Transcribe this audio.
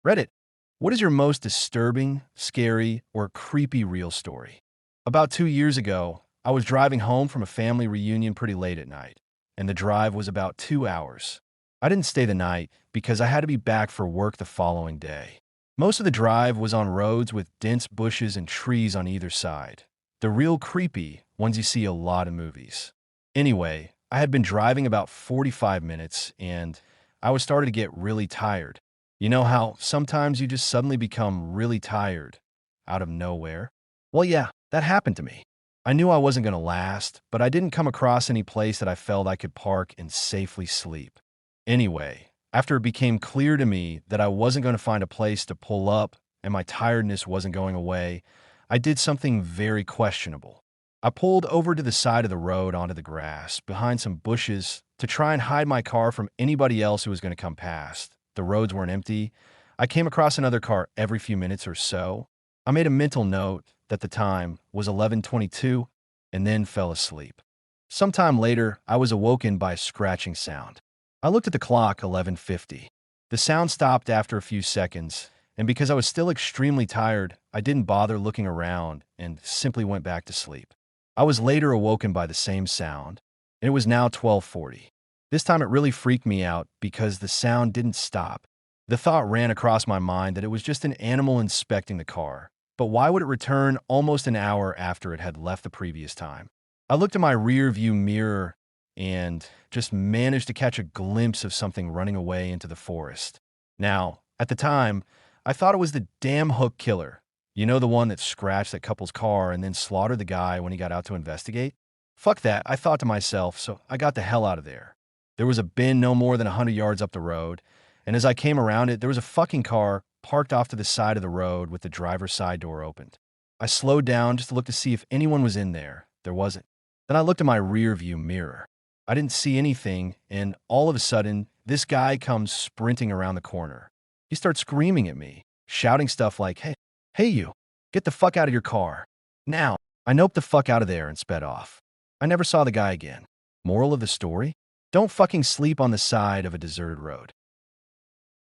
Reddit, what is your most disturbing, scary, or creepy real story? About 2 years ago, I was driving home from a family reunion pretty late at night, and the drive was about 2 hours. I didn't stay the night because I had to be back for work the following day. Most of the drive was on roads with dense bushes and trees on either side. The real creepy ones you see a lot in movies. Anyway, I had been driving about 45 minutes and I was starting to get really tired. You know how sometimes you just suddenly become really tired out of nowhere? Well, yeah, that happened to me. I knew I wasn't going to last, but I didn't come across any place that I felt I could park and safely sleep. Anyway, after it became clear to me that I wasn't going to find a place to pull up and my tiredness wasn't going away, I did something very questionable. I pulled over to the side of the road onto the grass behind some bushes to try and hide my car from anybody else who was going to come past. The roads weren't empty. I came across another car every few minutes or so. I made a mental note that the time was 11:22 and then fell asleep. Sometime later, I was awoken by a scratching sound. I looked at the clock, 11:50. The sound stopped after a few seconds, and because I was still extremely tired, I didn't bother looking around and simply went back to sleep. I was later awoken by the same sound, and it was now 12:40. This time it really freaked me out because the sound didn't stop. The thought ran across my mind that it was just an animal inspecting the car. But why would it return almost an hour after it had left the previous time? I looked at my rear view mirror and just managed to catch a glimpse of something running away into the forest. Now, at the time, I thought it was the damn hook killer. You know, the one that scratched that couple's car and then slaughtered the guy when he got out to investigate? Fuck that, I thought to myself, so I got the hell out of there. There was a bin no more than 100 yards up the road, and as I came around it, there was a fucking car parked off to the side of the road with the driver's side door opened. I slowed down just to look to see if anyone was in there. There wasn't. Then I looked at my rear view mirror. I didn't see anything, and all of a sudden, this guy comes sprinting around the corner. He starts screaming at me, shouting stuff like, hey you, get the fuck out of your car. Now, I noped the fuck out of there and sped off. I never saw the guy again. Moral of the story? Don't fucking sleep on the side of a deserted road.